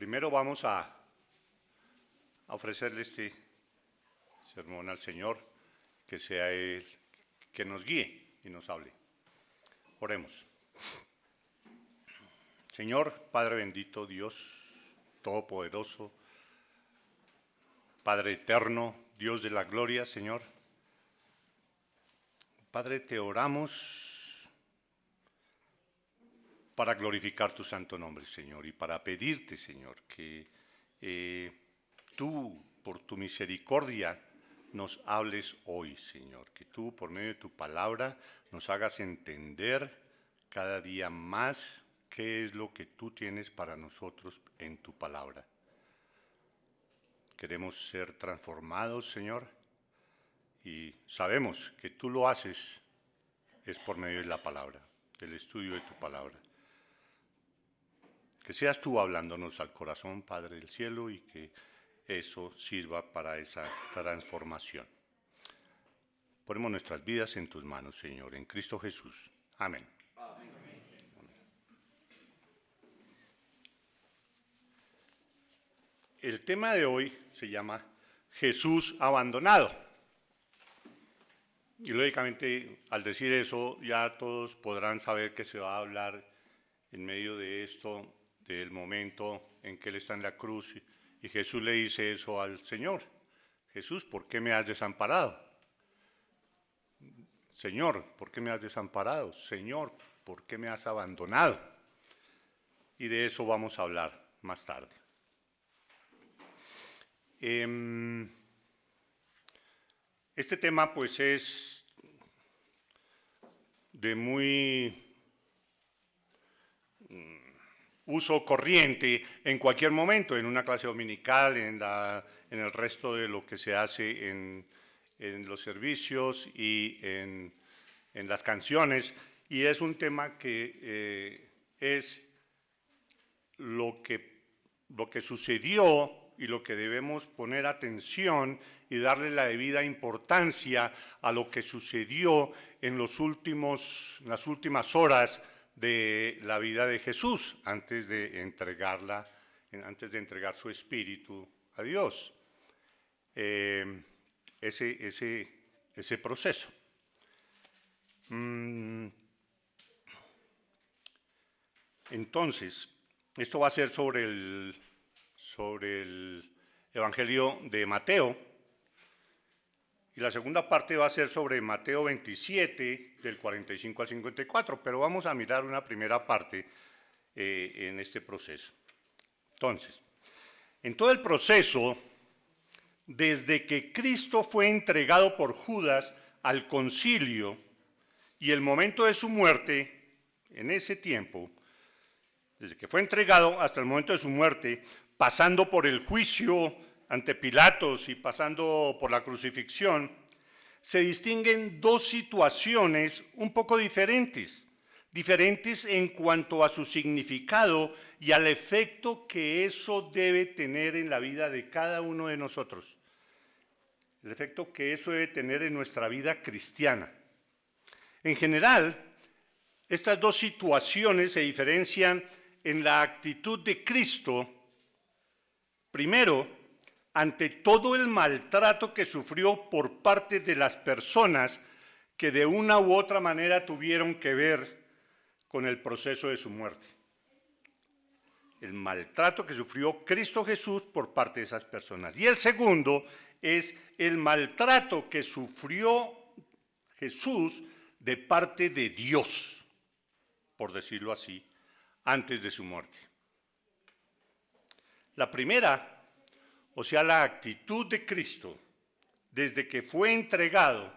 Primero vamos a ofrecerle este sermón al Señor, que sea Él que nos guíe y nos hable. Oremos. Señor, Padre bendito, Dios todopoderoso, Padre eterno, Dios de la gloria, Señor. Padre, te oramos para glorificar tu santo nombre, Señor, y para pedirte, Señor, que tú, por tu misericordia, nos hables hoy, Señor, que tú, por medio de tu palabra, nos hagas entender cada día más qué es lo que tú tienes para nosotros en tu palabra. Queremos ser transformados, Señor, y sabemos que tú lo haces es por medio de la palabra, del estudio de tu palabra. Que seas tú hablándonos al corazón, Padre del cielo, y que eso sirva para esa transformación. Ponemos nuestras vidas en tus manos, Señor, en Cristo Jesús. Amén. Amén. El tema de hoy se llama Jesús abandonado. Y lógicamente, al decir eso, ya todos podrán saber que se va a hablar en medio de esto, del momento en que Él está en la cruz, y Jesús le dice eso al Señor. Jesús, ¿por qué me has desamparado? Señor, ¿por qué me has desamparado? Señor, ¿por qué me has abandonado? Y de eso vamos a hablar más tarde. Este tema pues es de muy uso corriente en cualquier momento, en una clase dominical, en el resto de lo que se hace en los servicios y en las canciones, y es un tema que es lo que sucedió y lo que debemos poner atención y darle la debida importancia a lo que sucedió en las últimas horas de la vida de Jesús, antes de entregar su espíritu a Dios. Ese proceso. Entonces, esto va a ser sobre el Evangelio de Mateo, y la segunda parte va a ser sobre Mateo 27, del 45 al 54, pero vamos a mirar una primera parte en este proceso. Entonces, en todo el proceso, desde que Cristo fue entregado por Judas al concilio y el momento de su muerte, en ese tiempo, desde que fue entregado hasta el momento de su muerte, pasando por el juicio ante Pilatos y pasando por la crucifixión, se distinguen dos situaciones un poco diferentes en cuanto a su significado y al efecto que eso debe tener en la vida de cada uno de nosotros, el efecto que eso debe tener en nuestra vida cristiana. En general, estas dos situaciones se diferencian en la actitud de Cristo, primero, ante todo el maltrato que sufrió por parte de las personas que de una u otra manera tuvieron que ver con el proceso de su muerte. El maltrato que sufrió Cristo Jesús por parte de esas personas. Y el segundo es el maltrato que sufrió Jesús de parte de Dios, por decirlo así, antes de su muerte. La primera, o sea, la actitud de Cristo, desde que fue entregado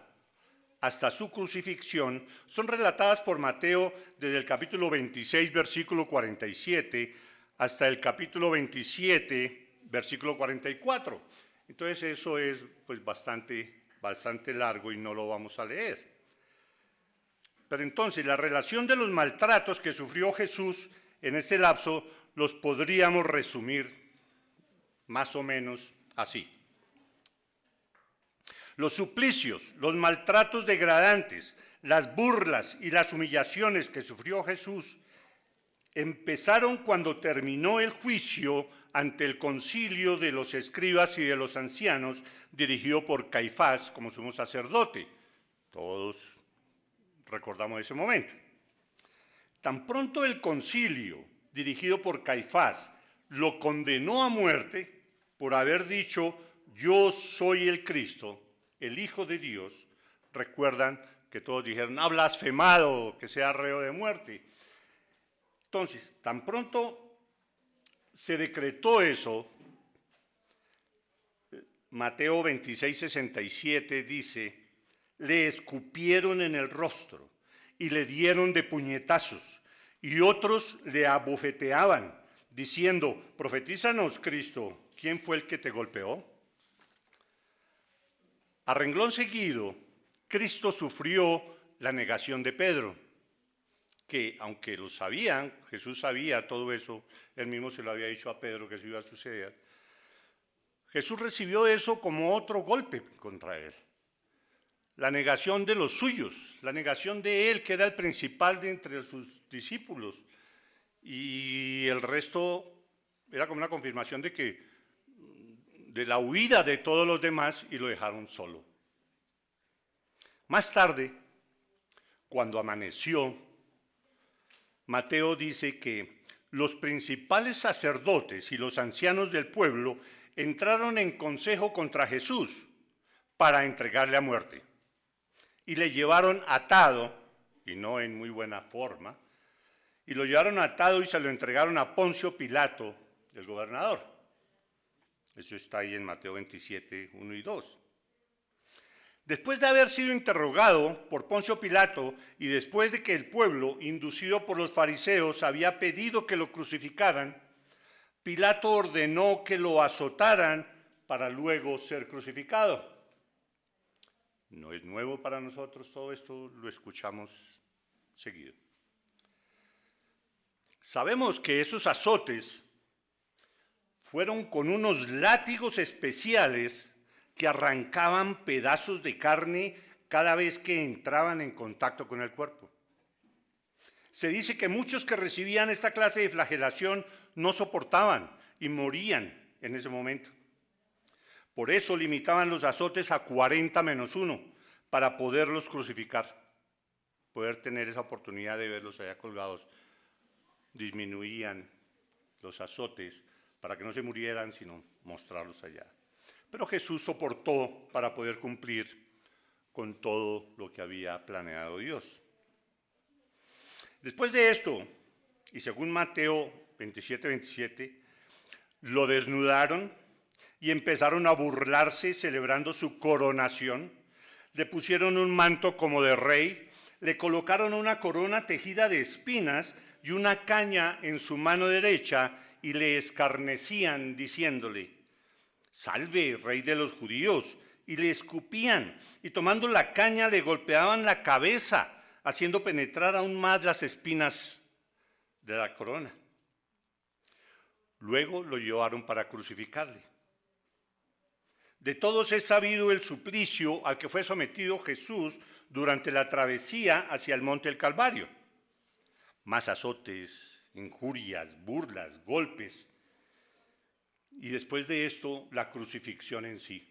hasta su crucifixión, son relatadas por Mateo desde el capítulo 26, versículo 47, hasta el capítulo 27, versículo 44. Entonces eso es pues bastante largo y no lo vamos a leer. Pero entonces la relación de los maltratos que sufrió Jesús en este lapso los podríamos resumir más o menos así. Los suplicios, los maltratos degradantes, las burlas y las humillaciones que sufrió Jesús empezaron cuando terminó el juicio ante el concilio de los escribas y de los ancianos, dirigido por Caifás como sumo sacerdote. Todos recordamos ese momento. Tan pronto el concilio, dirigido por Caifás, lo condenó a muerte por haber dicho: yo soy el Cristo, el Hijo de Dios. Recuerdan que todos dijeron: ha blasfemado, que sea reo de muerte. Entonces, tan pronto se decretó eso, Mateo 26, 67 dice: le escupieron en el rostro y le dieron de puñetazos, y otros le abofeteaban, diciendo: profetízanos, Cristo, ¿quién fue el que te golpeó? A renglón seguido, Cristo sufrió la negación de Pedro, que aunque lo sabían, Jesús sabía todo eso, él mismo se lo había dicho a Pedro que eso iba a suceder. Jesús recibió eso como otro golpe contra él. La negación de los suyos, la negación de él, que era el principal de entre sus discípulos. Y el resto era como una confirmación de la huida de todos los demás, y lo dejaron solo. Más tarde, cuando amaneció, Mateo dice que los principales sacerdotes y los ancianos del pueblo entraron en consejo contra Jesús para entregarle a muerte. Y le llevaron atado, y no en muy buena forma, y lo llevaron atado y se lo entregaron a Poncio Pilato, el gobernador. Eso está ahí en Mateo 27, 1 y 2. Después de haber sido interrogado por Poncio Pilato y después de que el pueblo, inducido por los fariseos, había pedido que lo crucificaran, Pilato ordenó que lo azotaran para luego ser crucificado. No es nuevo para nosotros, todo esto lo escuchamos seguido. Sabemos que esos azotes fueron con unos látigos especiales que arrancaban pedazos de carne cada vez que entraban en contacto con el cuerpo. Se dice que muchos que recibían esta clase de flagelación no soportaban y morían en ese momento. Por eso limitaban los azotes a 40 menos 1 para poderlos crucificar, poder tener esa oportunidad de verlos allá colgados. Disminuían los azotes para que no se murieran, sino mostrarlos allá. Pero Jesús soportó para poder cumplir con todo lo que había planeado Dios. Después de esto, y según Mateo 27, 27, lo desnudaron y empezaron a burlarse celebrando su coronación. Le pusieron un manto como de rey, le colocaron una corona tejida de espinas y una caña en su mano derecha y le escarnecían diciéndole: salve, rey de los judíos, y le escupían, y tomando la caña le golpeaban la cabeza, haciendo penetrar aún más las espinas de la corona. Luego lo llevaron para crucificarle. De todos es sabido el suplicio al que fue sometido Jesús durante la travesía hacia el monte del Calvario. Más azotes, injurias, burlas, golpes. Y después de esto, la crucifixión en sí.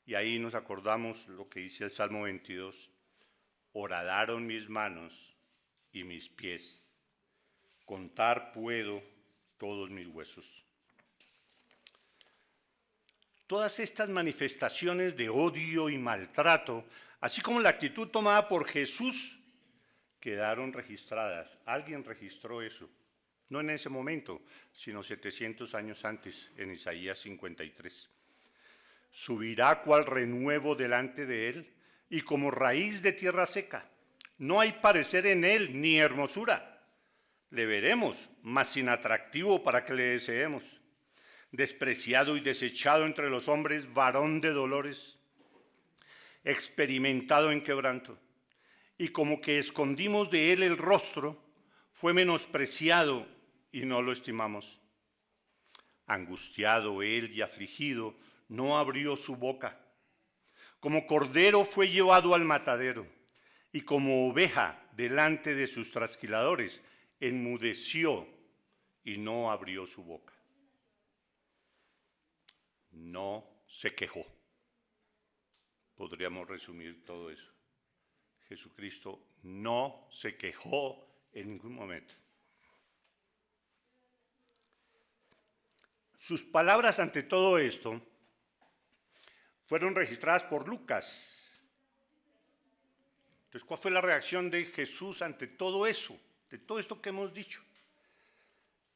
Y ahí nos acordamos lo que dice el Salmo 22. Horadaron mis manos y mis pies. Contar puedo todos mis huesos. Todas estas manifestaciones de odio y maltrato, así como la actitud tomada por Jesús, quedaron registradas. Alguien registró eso. No en ese momento, sino 700 años antes, en Isaías 53. Subirá cual renuevo delante de él, y como raíz de tierra seca. No hay parecer en él, ni hermosura. Le veremos, mas sin atractivo para que le deseemos. Despreciado y desechado entre los hombres, varón de dolores, experimentado en quebranto. Y como que escondimos de él el rostro, fue menospreciado y no lo estimamos. Angustiado él y afligido, no abrió su boca. Como cordero fue llevado al matadero, y como oveja delante de sus trasquiladores, enmudeció y no abrió su boca. No se quejó. Podríamos resumir todo eso. Jesucristo no se quejó en ningún momento. Sus palabras ante todo esto fueron registradas por Lucas. Entonces, ¿cuál fue la reacción de Jesús ante todo eso, de todo esto que hemos dicho?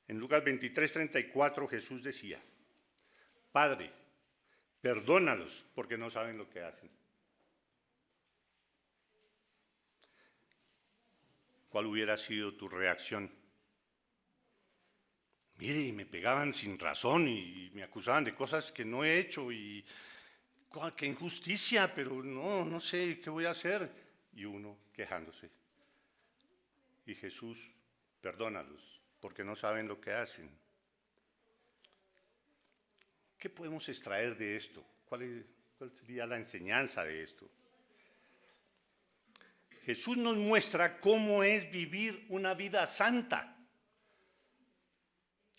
En Lucas 23:34 Jesús decía: Padre, perdónalos porque no saben lo que hacen. ¿Cuál hubiera sido tu reacción? Mire, me pegaban sin razón y me acusaban de cosas que no he hecho y qué injusticia, pero no sé qué voy a hacer. Y uno quejándose. Y Jesús, perdónalos porque no saben lo que hacen. ¿Qué podemos extraer de esto? ¿Cuál sería la enseñanza de esto? Jesús nos muestra cómo es vivir una vida santa,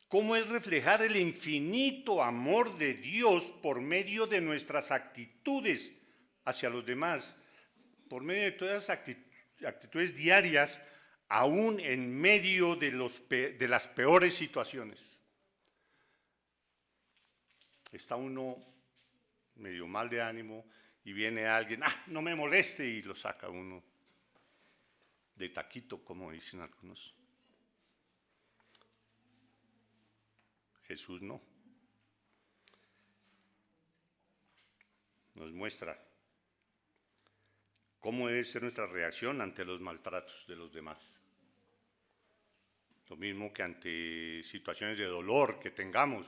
cómo es reflejar el infinito amor de Dios por medio de nuestras actitudes hacia los demás, por medio de todas esas actitudes diarias, aún en medio de las peores situaciones. Está uno medio mal de ánimo y viene alguien, no me moleste, y lo saca uno de taquito, como dicen algunos. Jesús no. Nos muestra cómo debe ser nuestra reacción ante los maltratos de los demás. Lo mismo que ante situaciones de dolor que tengamos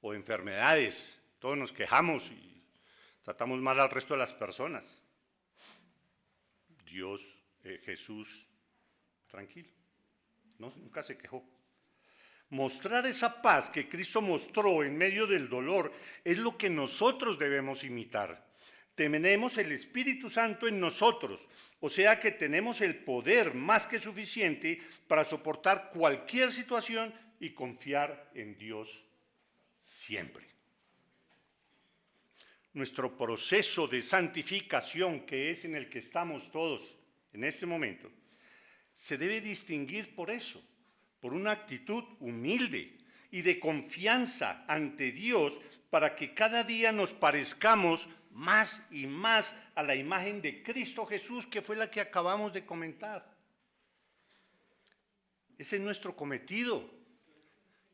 o enfermedades. Todos nos quejamos y tratamos mal al resto de las personas. Jesús, tranquilo, nunca se quejó. Mostrar esa paz que Cristo mostró en medio del dolor es lo que nosotros debemos imitar. Tenemos el Espíritu Santo en nosotros, o sea que tenemos el poder más que suficiente para soportar cualquier situación y confiar en Dios siempre. Nuestro proceso de santificación, que es en el que estamos todos en este momento, se debe distinguir por eso, por una actitud humilde y de confianza ante Dios para que cada día nos parezcamos más y más a la imagen de Cristo Jesús, que fue la que acabamos de comentar. Ese es nuestro cometido,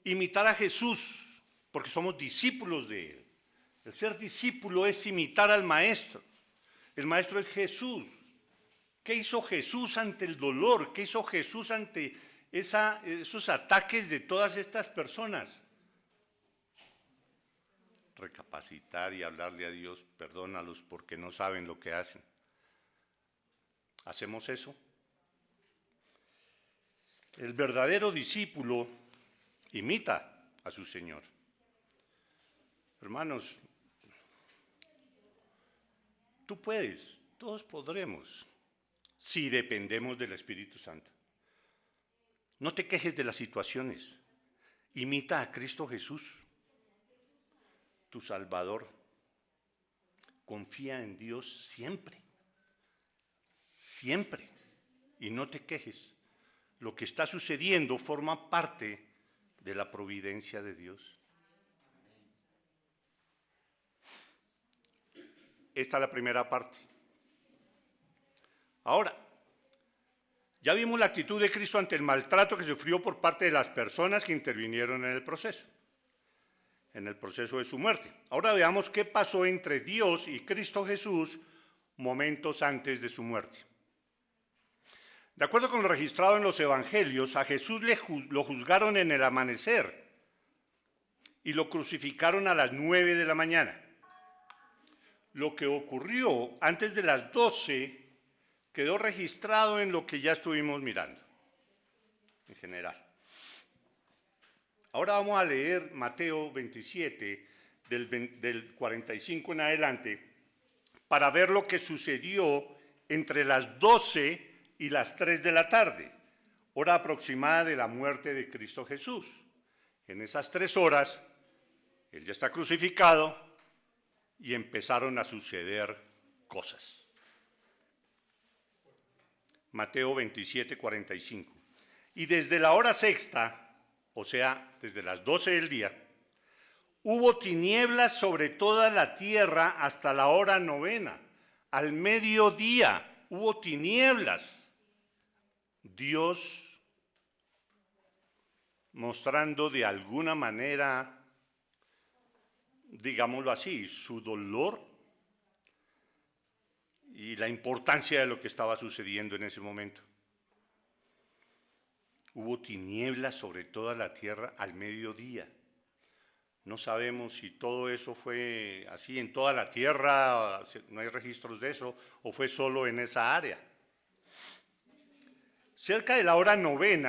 imitar a Jesús, porque somos discípulos de Él. El ser discípulo es imitar al Maestro. El Maestro es Jesús. ¿Qué hizo Jesús ante el dolor? ¿Qué hizo Jesús ante esos ataques de todas estas personas? Recapacitar y hablarle a Dios, perdónalos porque no saben lo que hacen. ¿Hacemos eso? El verdadero discípulo imita a su Señor. Hermanos, tú puedes, todos podremos, si dependemos del Espíritu Santo. No te quejes de las situaciones, imita a Cristo Jesús, tu Salvador. Confía en Dios siempre, siempre, y no te quejes. Lo que está sucediendo forma parte de la providencia de Dios. Esta es la primera parte. Ahora, ya vimos la actitud de Cristo ante el maltrato que sufrió por parte de las personas que intervinieron en el proceso de su muerte. Ahora veamos qué pasó entre Dios y Cristo Jesús momentos antes de su muerte. De acuerdo con lo registrado en los evangelios, a Jesús lo juzgaron en el amanecer y lo crucificaron a las 9 de la mañana. Lo que ocurrió antes de las 12 quedó registrado en lo que ya estuvimos mirando, en general. Ahora vamos a leer Mateo 27, del 45 en adelante, para ver lo que sucedió entre las 12 y las 3 de la tarde, hora aproximada de la muerte de Cristo Jesús. En esas 3 horas, Él ya está crucificado y empezaron a suceder cosas. Mateo 27, 45. Y desde la hora sexta, o sea, desde las 12 del día, hubo tinieblas sobre toda la tierra hasta la hora 9. Al mediodía hubo tinieblas. Dios mostrando de alguna manera, digámoslo así, su dolor y la importancia de lo que estaba sucediendo en ese momento. Hubo tinieblas sobre toda la tierra al mediodía. No sabemos si todo eso fue así en toda la tierra, no hay registros de eso, o fue solo en esa área. Cerca de la hora 9,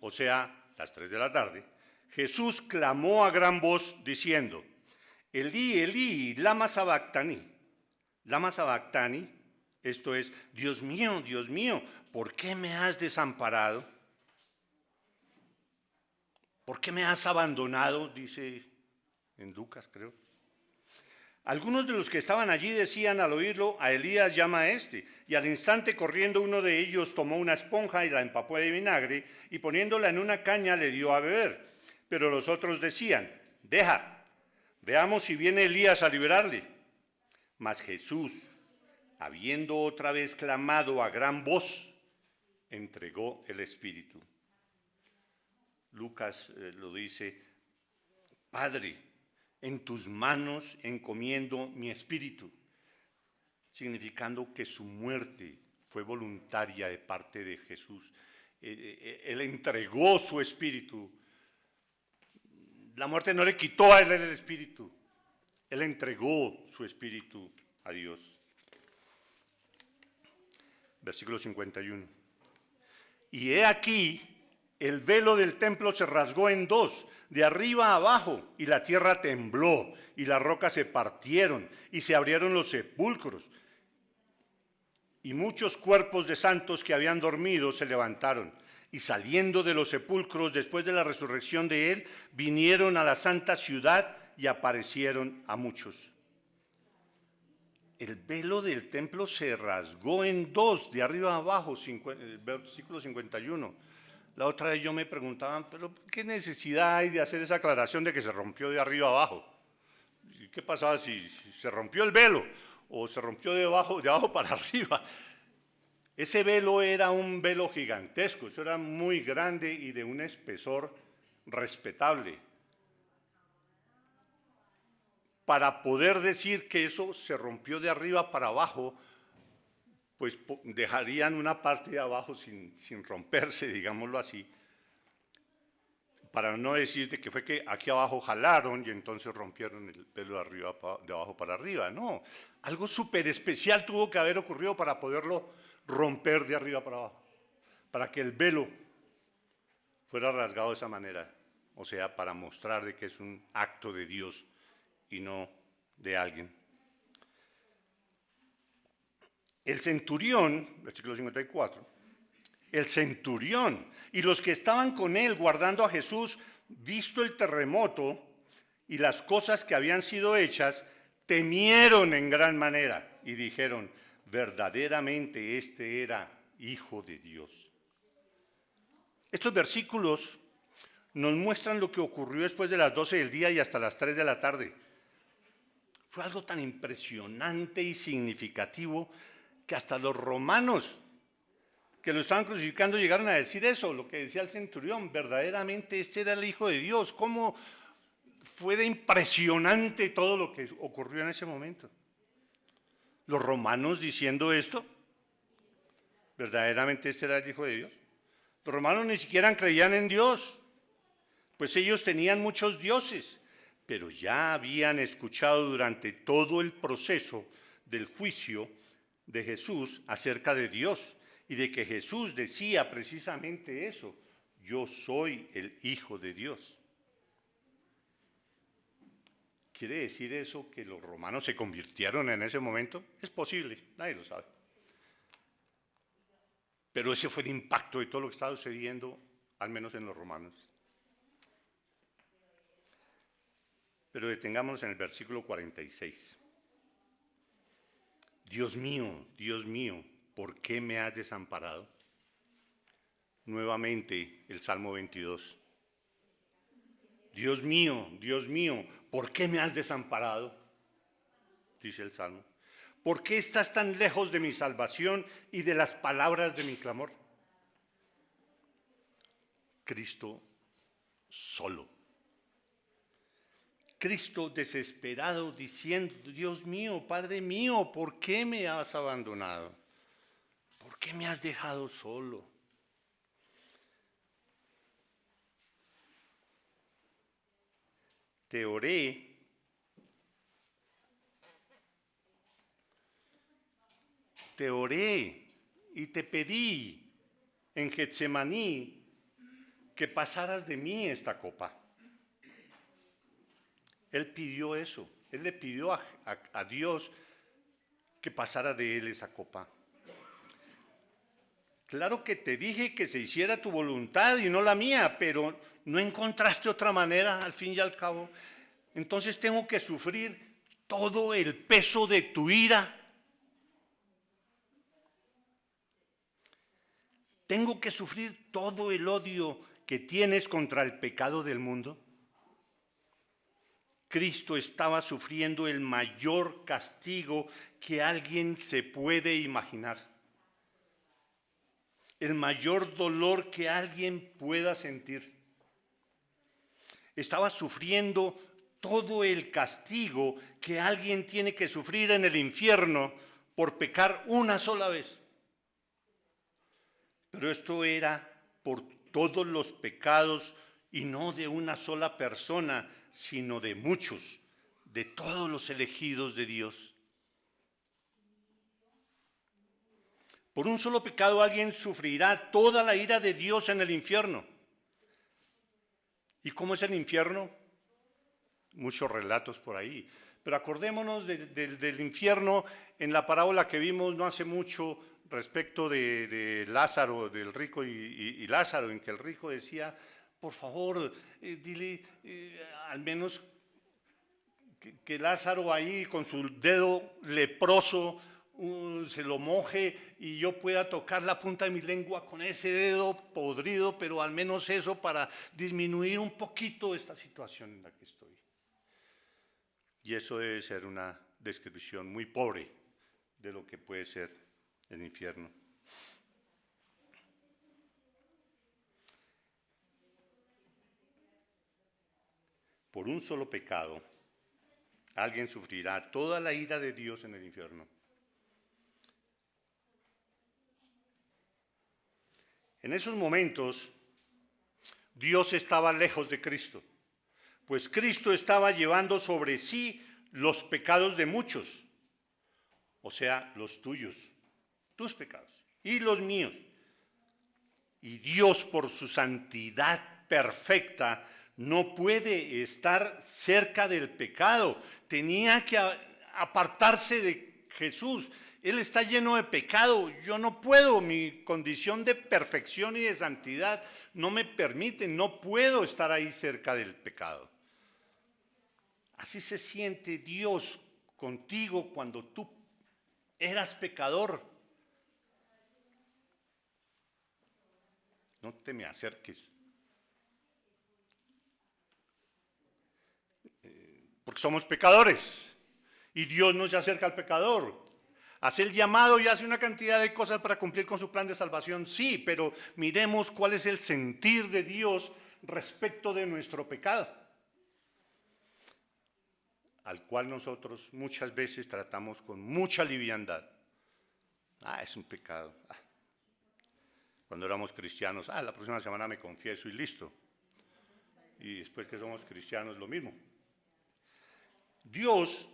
o sea, las 3 de la tarde, Jesús clamó a gran voz diciendo, Elí, Elí, lama sabactani. Lama sabactani, esto es, Dios mío, ¿por qué me has desamparado? ¿Por qué me has abandonado? Dice en Lucas, creo. Algunos de los que estaban allí decían al oírlo, a Elías llama a este. Y al instante corriendo uno de ellos tomó una esponja y la empapó de vinagre y poniéndola en una caña le dio a beber. Pero los otros decían, deja, veamos si viene Elías a liberarle. Mas Jesús, habiendo otra vez clamado a gran voz, entregó el Espíritu. Lucas lo dice, Padre, en tus manos encomiendo mi espíritu, significando que su muerte fue voluntaria de parte de Jesús. Él entregó su espíritu. La muerte no le quitó a él el espíritu. Él entregó su espíritu a Dios. Versículo 51. Y he aquí, el velo del templo se rasgó en 2, de arriba a abajo, y la tierra tembló, y las rocas se partieron, y se abrieron los sepulcros. Y muchos cuerpos de santos que habían dormido se levantaron, y saliendo de los sepulcros después de la resurrección de él, vinieron a la santa ciudad y aparecieron a muchos. El velo del templo se rasgó en 2, de arriba a abajo, versículo 51. La otra vez yo me preguntaba, pero ¿qué necesidad hay de hacer esa aclaración de que se rompió de arriba a abajo? ¿Y qué pasaba si se rompió el velo o se rompió de abajo para arriba? Ese velo era un velo gigantesco, eso era muy grande y de un espesor respetable. Para poder decir que eso se rompió de arriba para abajo, pues dejarían una parte de abajo sin romperse, digámoslo así, para no decir de que fue que aquí abajo jalaron y entonces rompieron el velo de abajo para arriba. No, algo súper especial tuvo que haber ocurrido para poderlo romper de arriba para abajo, para que el velo fuera rasgado de esa manera, o sea, para mostrar de que es un acto de Dios y no de alguien. El centurión, versículo 54, el centurión y los que estaban con él guardando a Jesús, visto el terremoto y las cosas que habían sido hechas, temieron en gran manera y dijeron, verdaderamente este era Hijo de Dios. Estos versículos nos muestran lo que ocurrió después de las 12 del día y hasta las 3 de la tarde. Fue algo tan impresionante y significativo que hasta los romanos que lo estaban crucificando llegaron a decir eso, lo que decía el centurión, verdaderamente este era el Hijo de Dios. ¿Cómo fue de impresionante todo lo que ocurrió en ese momento? Los romanos diciendo esto, verdaderamente este era el Hijo de Dios. Los romanos ni siquiera creían en Dios, pues ellos tenían muchos dioses, pero ya habían escuchado durante todo el proceso del juicio de Jesús acerca de Dios y de que Jesús decía precisamente eso, yo soy el Hijo de Dios. ¿Quiere decir eso que los romanos se convirtieron en ese momento? Es posible, nadie lo sabe. Pero ese fue el impacto de todo lo que estaba sucediendo, al menos en los romanos. Pero detengámonos en el versículo 46. Dios mío, ¿por qué me has desamparado? Nuevamente el Salmo 22. Dios mío, ¿por qué me has desamparado? Dice el Salmo. ¿Por qué estás tan lejos de mi salvación y de las palabras de mi clamor? Cristo solo. Cristo desesperado diciendo, Dios mío, Padre mío, ¿por qué me has abandonado? ¿Por qué me has dejado solo? Te oré y te pedí en Getsemaní que pasaras de mí esta copa. Él pidió eso, él le pidió a Dios que pasara de él esa copa. Claro que te dije que se hiciera tu voluntad y no la mía, pero no encontraste otra manera al fin y al cabo. Entonces tengo que sufrir todo el peso de tu ira. Tengo que sufrir todo el odio que tienes contra el pecado del mundo. Cristo estaba sufriendo el mayor castigo que alguien se puede imaginar. El mayor dolor que alguien pueda sentir. Estaba sufriendo todo el castigo que alguien tiene que sufrir en el infierno por pecar una sola vez. Pero esto era por todos los pecados y no de una sola persona, sino de muchos, de todos los elegidos de Dios. Por un solo pecado alguien sufrirá toda la ira de Dios en el infierno. ¿Y cómo es el infierno? Muchos relatos por ahí. Pero acordémonos del infierno en la parábola que vimos no hace mucho respecto de Lázaro, del rico y Lázaro, en que el rico decía, por favor, dile al menos que Lázaro ahí con su dedo leproso se lo moje y yo pueda tocar la punta de mi lengua con ese dedo podrido, pero al menos eso para disminuir un poquito esta situación en la que estoy. Y eso debe ser una descripción muy pobre de lo que puede ser el infierno. Por un solo pecado, alguien sufrirá toda la ira de Dios en el infierno. En esos momentos, Dios estaba lejos de Cristo, pues Cristo estaba llevando sobre sí los pecados de muchos, o sea, los tuyos, tus pecados y los míos. Y Dios, por su santidad perfecta, no puede estar cerca del pecado. Tenía que apartarse de Jesús. Él está lleno de pecado. Yo no puedo, mi condición de perfección y de santidad no me permite, no puedo estar ahí cerca del pecado. Así se siente Dios contigo cuando tú eras pecador. No te me acerques. Porque somos pecadores. Y Dios no se acerca al pecador. Hace el llamado y hace una cantidad de cosas para cumplir con su plan de salvación. Sí, pero miremos cuál es el sentir de Dios respecto de nuestro pecado, al cual nosotros muchas veces tratamos con mucha liviandad. Es un pecado. Cuando éramos cristianos, la próxima semana me confieso y listo. Y después que somos cristianos, lo mismo. Dios,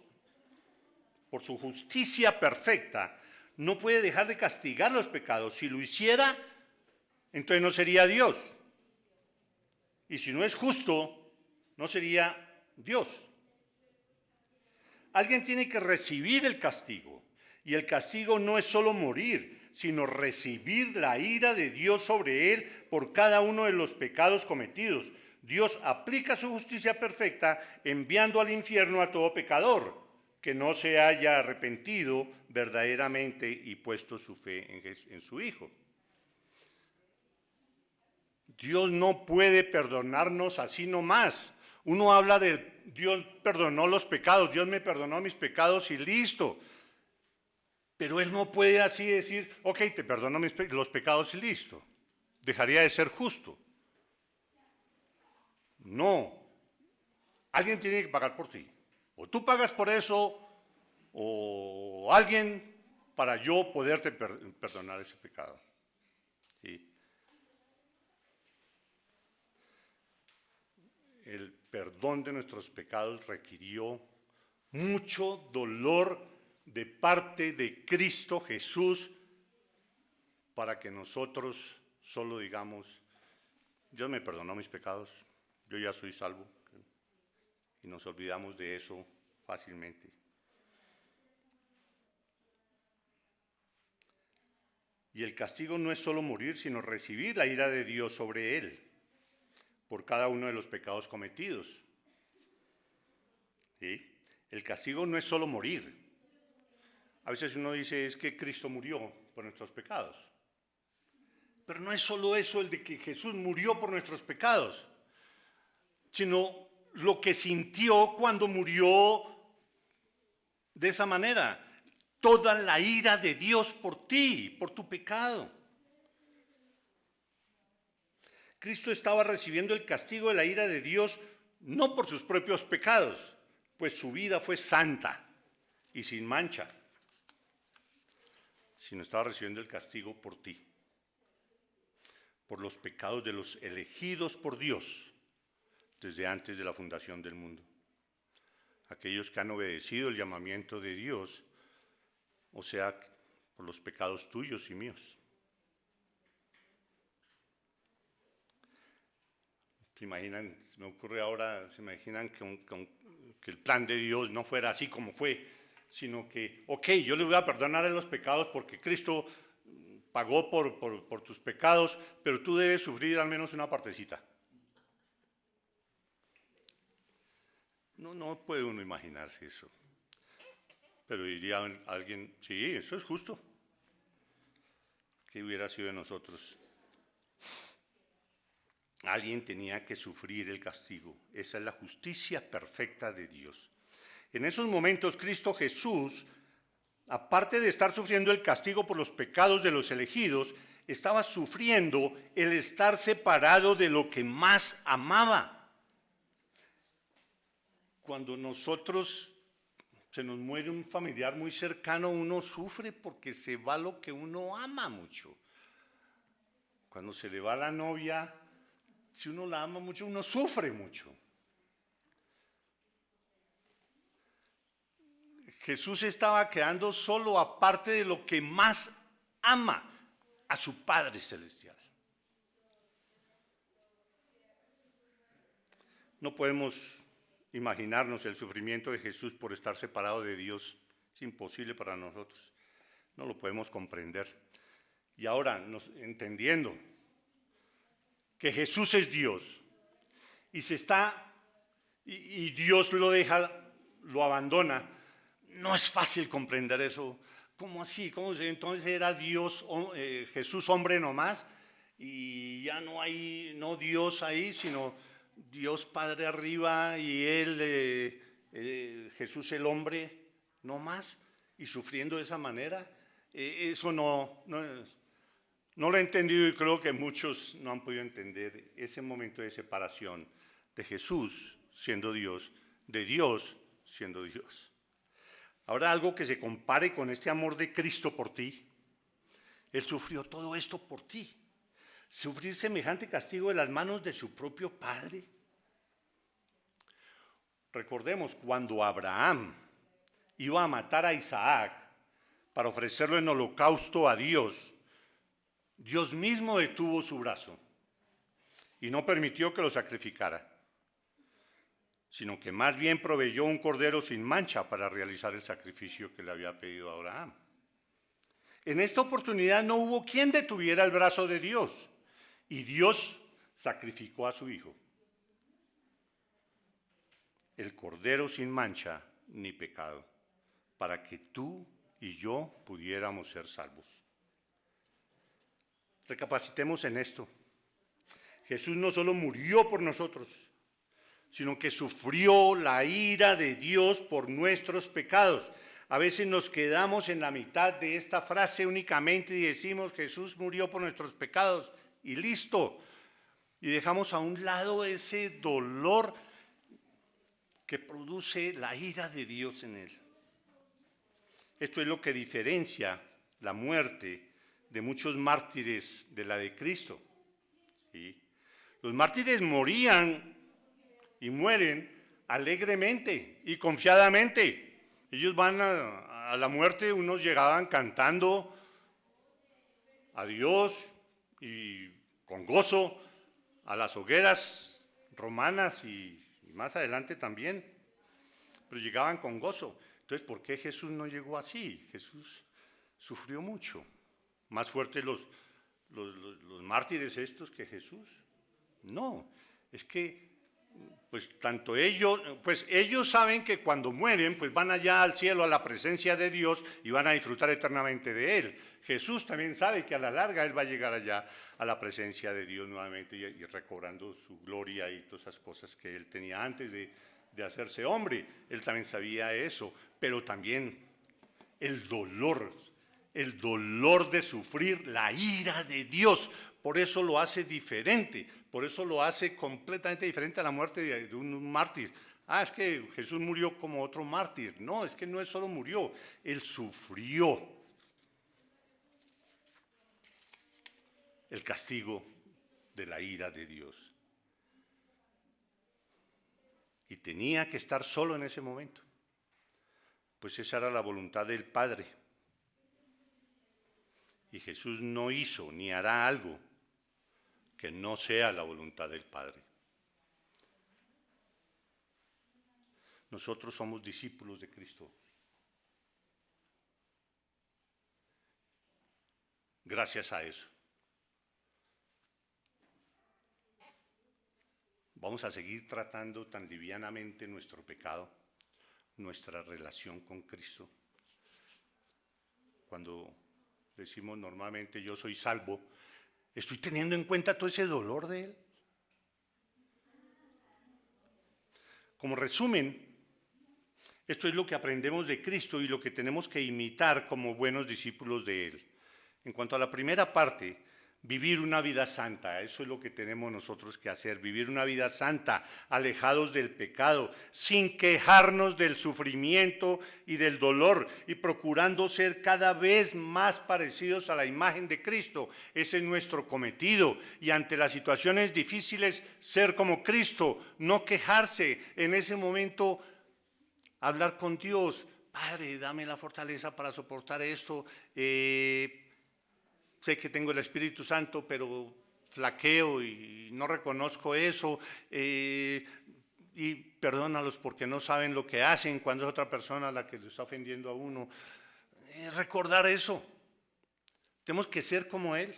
por su justicia perfecta, no puede dejar de castigar los pecados. Si lo hiciera, entonces no sería Dios. Y si no es justo, no sería Dios. Alguien tiene que recibir el castigo. Y el castigo no es solo morir, sino recibir la ira de Dios sobre él por cada uno de los pecados cometidos. Dios aplica su justicia perfecta enviando al infierno a todo pecador que no se haya arrepentido verdaderamente y puesto su fe en su Hijo. Dios no puede perdonarnos así nomás. Uno habla de Dios perdonó los pecados, Dios me perdonó mis pecados y listo. Pero Él no puede así decir, ok, te perdono los pecados y listo. Dejaría de ser justo. No. Alguien tiene que pagar por ti. O tú pagas por eso, o alguien para yo poderte perdonar ese pecado. ¿Sí? El perdón de nuestros pecados requirió mucho dolor de parte de Cristo Jesús para que nosotros solo digamos, Dios me perdonó mis pecados, yo ya soy salvo. Y nos olvidamos de eso fácilmente. Y el castigo no es solo morir, sino recibir la ira de Dios sobre él por cada uno de los pecados cometidos. ¿Sí? El castigo no es solo morir. A veces uno dice, es que Cristo murió por nuestros pecados. Pero no es solo eso, el de que Jesús murió por nuestros pecados, sino lo que sintió cuando murió de esa manera. Toda la ira de Dios por ti, por tu pecado. Cristo estaba recibiendo el castigo de la ira de Dios no por sus propios pecados, pues su vida fue santa y sin mancha, sino estaba recibiendo el castigo por ti, por los pecados de los elegidos por Dios desde antes de la fundación del mundo. Aquellos que han obedecido el llamamiento de Dios, o sea, por los pecados tuyos y míos. ¿Se imaginan? Se me ocurre ahora, se imaginan que el plan de Dios no fuera así como fue, sino que, ok, yo le voy a perdonar los pecados porque Cristo pagó por tus pecados, pero tú debes sufrir al menos una partecita. No puede uno imaginarse eso. Pero diría alguien, sí, eso es justo. ¿Qué hubiera sido de nosotros? Alguien tenía que sufrir el castigo. Esa es la justicia perfecta de Dios. En esos momentos, Cristo Jesús, aparte de estar sufriendo el castigo por los pecados de los elegidos, estaba sufriendo el estar separado de lo que más amaba. Cuando nosotros se nos muere un familiar muy cercano, uno sufre porque se va lo que uno ama mucho. Cuando se le va la novia, si uno la ama mucho, uno sufre mucho. Jesús estaba quedando solo aparte de lo que más ama, a su Padre Celestial. No podemos imaginarnos el sufrimiento de Jesús por estar separado de Dios. Es imposible para nosotros. No lo podemos comprender. Y ahora, entendiendo que Jesús es Dios y Dios lo deja, lo abandona, no es fácil comprender eso. ¿Cómo así? Entonces era Dios, Jesús hombre nomás, y ya no hay, no Dios ahí, sino Dios Padre arriba y Él, Jesús el hombre, no más, y sufriendo de esa manera. Eso no lo he entendido y creo que muchos no han podido entender ese momento de separación de Jesús siendo Dios, de Dios siendo Dios. Ahora algo que se compare con este amor de Cristo por ti. Él sufrió todo esto por ti. Sufrir semejante castigo de las manos de su propio Padre. Recordemos, cuando Abraham iba a matar a Isaac para ofrecerlo en holocausto a Dios, Dios mismo detuvo su brazo y no permitió que lo sacrificara, sino que más bien proveyó un cordero sin mancha para realizar el sacrificio que le había pedido a Abraham. En esta oportunidad no hubo quien detuviera el brazo de Dios, y Dios sacrificó a su Hijo, el Cordero sin mancha ni pecado, para que tú y yo pudiéramos ser salvos. Recapacitemos en esto. Jesús no solo murió por nosotros, sino que sufrió la ira de Dios por nuestros pecados. A veces nos quedamos en la mitad de esta frase únicamente y decimos Jesús murió por nuestros pecados y listo. Y dejamos a un lado ese dolor que produce la ira de Dios en él. Esto es lo que diferencia la muerte de muchos mártires de la de Cristo. ¿Sí? Los mártires morían y mueren alegremente y confiadamente. Ellos van a la muerte, unos llegaban cantando a Dios y con gozo a las hogueras romanas y más adelante también, pero llegaban con gozo. Entonces, ¿por qué Jesús no llegó así? Jesús sufrió mucho. Más fuertes los mártires estos que Jesús. No, es que pues tanto ellos saben que cuando mueren, pues van allá al cielo, a la presencia de Dios y van a disfrutar eternamente de Él. Jesús también sabe que a la larga Él va a llegar allá a la presencia de Dios nuevamente y recobrando su gloria y todas esas cosas que Él tenía antes de hacerse hombre. Él también sabía eso, pero también el dolor de sufrir la ira de Dios. Por eso lo hace diferente, por eso lo hace completamente diferente a la muerte de un mártir. Es que Jesús murió como otro mártir. No, es que no es solo murió, Él sufrió el castigo de la ira de Dios. Y tenía que estar solo en ese momento, pues esa era la voluntad del Padre. Y Jesús no hizo ni hará algo que no sea la voluntad del Padre. Nosotros somos discípulos de Cristo. Gracias a eso. Vamos a seguir tratando tan livianamente nuestro pecado, nuestra relación con Cristo. Cuando decimos normalmente yo soy salvo, ¿estoy teniendo en cuenta todo ese dolor de Él? Como resumen, esto es lo que aprendemos de Cristo y lo que tenemos que imitar como buenos discípulos de Él. En cuanto a la primera parte, vivir una vida santa, eso es lo que tenemos nosotros que hacer, vivir una vida santa, alejados del pecado, sin quejarnos del sufrimiento y del dolor y procurando ser cada vez más parecidos a la imagen de Cristo. Ese es nuestro cometido y ante las situaciones difíciles, ser como Cristo, no quejarse en ese momento, hablar con Dios, Padre, dame la fortaleza para soportar esto, sé que tengo el Espíritu Santo, pero flaqueo y no reconozco eso, y perdónalos porque no saben lo que hacen cuando es otra persona la que le está ofendiendo a uno. Recordar eso. Tenemos que ser como Él.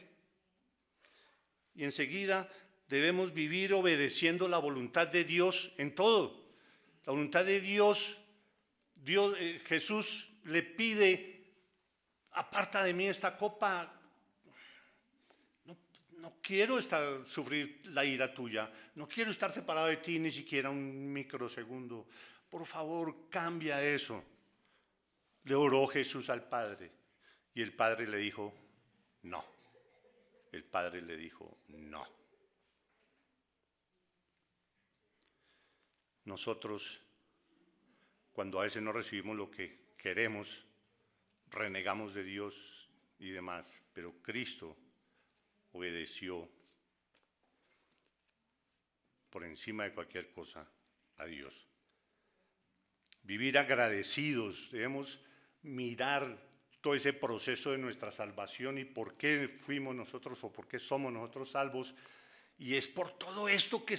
Y enseguida debemos vivir obedeciendo la voluntad de Dios en todo. La voluntad de Dios, Jesús le pide, aparta de mí esta copa. No quiero sufrir la ira tuya, no quiero estar separado de ti ni siquiera un microsegundo. Por favor, cambia eso. Le oró Jesús al Padre y el Padre le dijo, no. El Padre le dijo, no. Nosotros, cuando a veces no recibimos lo que queremos, renegamos de Dios y demás, pero Cristo obedeció por encima de cualquier cosa a Dios. Vivir agradecidos, debemos mirar todo ese proceso de nuestra salvación y por qué fuimos nosotros o por qué somos nosotros salvos Y es por todo esto que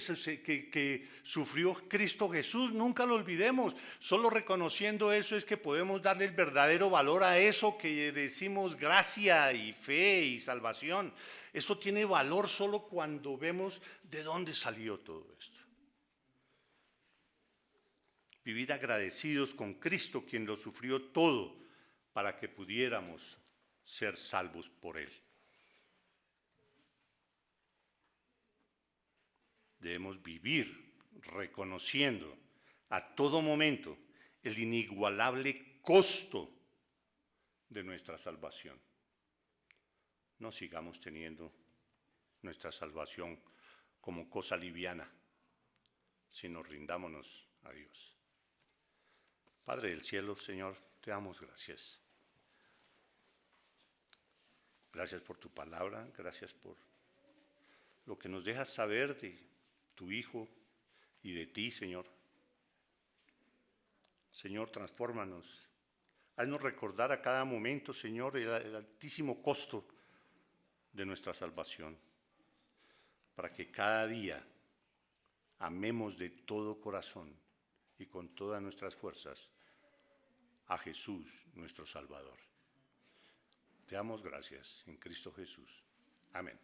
sufrió Cristo Jesús. Nunca lo olvidemos. Solo reconociendo eso es que podemos darle el verdadero valor a eso que decimos gracia y fe y salvación. Eso tiene valor solo cuando vemos de dónde salió todo esto. Vivir agradecidos con Cristo, quien lo sufrió todo, para que pudiéramos ser salvos por Él. Debemos vivir reconociendo a todo momento el inigualable costo de nuestra salvación. No sigamos teniendo nuestra salvación como cosa liviana, sino rindámonos a Dios. Padre del cielo, Señor, te damos gracias. Gracias por tu palabra, gracias por lo que nos dejas saber de tu Hijo y de ti, Señor. Señor, transfórmanos. Haznos recordar a cada momento, Señor, el altísimo costo de nuestra salvación, para que cada día amemos de todo corazón y con todas nuestras fuerzas a Jesús, nuestro Salvador. Te damos gracias en Cristo Jesús. Amén.